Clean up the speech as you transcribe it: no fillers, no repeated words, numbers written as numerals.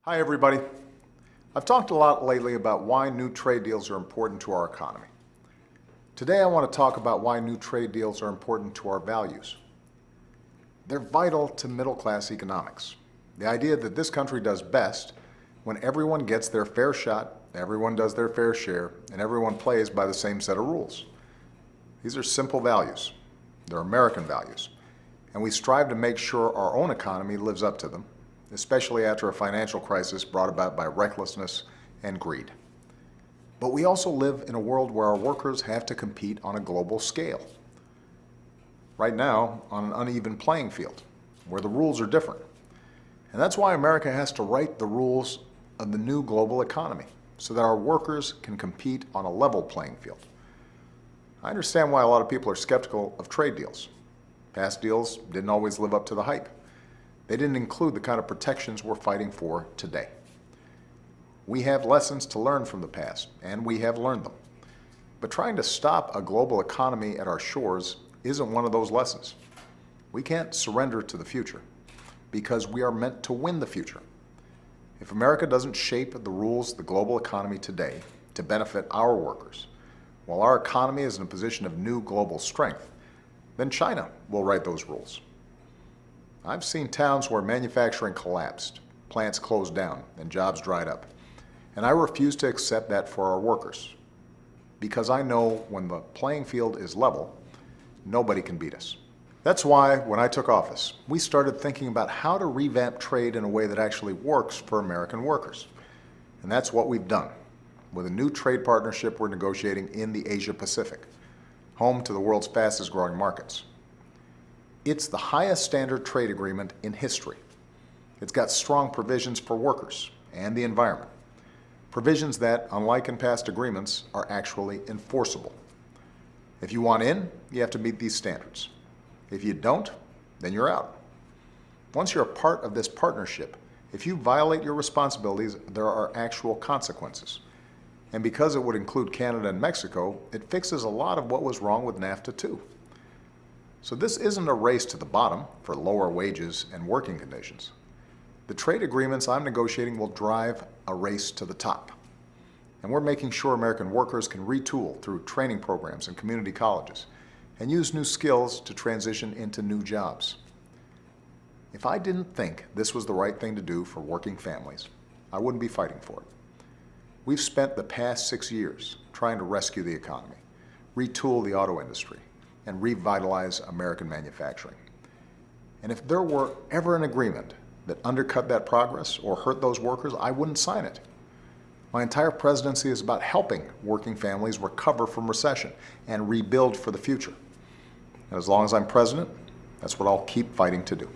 Hi everybody. I've talked a lot lately about why new trade deals are important to our economy. Today I want to talk about why new trade deals are important to our values. They're vital to middle-class economics. The idea that this country does best when everyone gets their fair shot, everyone does their fair share, and everyone plays by the same set of rules. These are simple values. They're American values. And we strive to make sure our own economy lives up to them, especially after a financial crisis brought about by recklessness and greed. But we also live in a world where our workers have to compete on a global scale. Right now, on an uneven playing field, where the rules are different. And that's why America has to write the rules of the new global economy, so that our workers can compete on a level playing field. I understand why a lot of people are skeptical of trade deals. Past deals didn't always live up to the hype. They didn't include the kind of protections we're fighting for today. We have lessons to learn from the past, and we have learned them. But trying to stop a global economy at our shores isn't one of those lessons. We can't surrender to the future, because we are meant to win the future. If America doesn't shape the rules of the global economy today to benefit our workers, while our economy is in a position of new global strength, then China will write those rules. I've seen towns where manufacturing collapsed, plants closed down, and jobs dried up. And I refuse to accept that for our workers, because I know when the playing field is level, nobody can beat us. That's why, when I took office, we started thinking about how to revamp trade in a way that actually works for American workers. And that's what we've done, with a new trade partnership we're negotiating in the Asia-Pacific, home to the world's fastest growing markets. It's the highest standard trade agreement in history. It's got strong provisions for workers and the environment. Provisions that, unlike in past agreements, are actually enforceable. If you want in, you have to meet these standards. If you don't, then you're out. Once you're a part of this partnership, if you violate your responsibilities, there are actual consequences. And because it would include Canada and Mexico, it fixes a lot of what was wrong with NAFTA too. So this isn't a race to the bottom for lower wages and working conditions. The trade agreements I'm negotiating will drive a race to the top. And we're making sure American workers can retool through training programs and community colleges and use new skills to transition into new jobs. If I didn't think this was the right thing to do for working families, I wouldn't be fighting for it. We've spent the past 6 years trying to rescue the economy, retool the auto industry, and revitalize American manufacturing. And if there were ever an agreement that undercut that progress or hurt those workers, I wouldn't sign it. My entire presidency is about helping working families recover from recession and rebuild for the future. And as long as I'm president, that's what I'll keep fighting to do.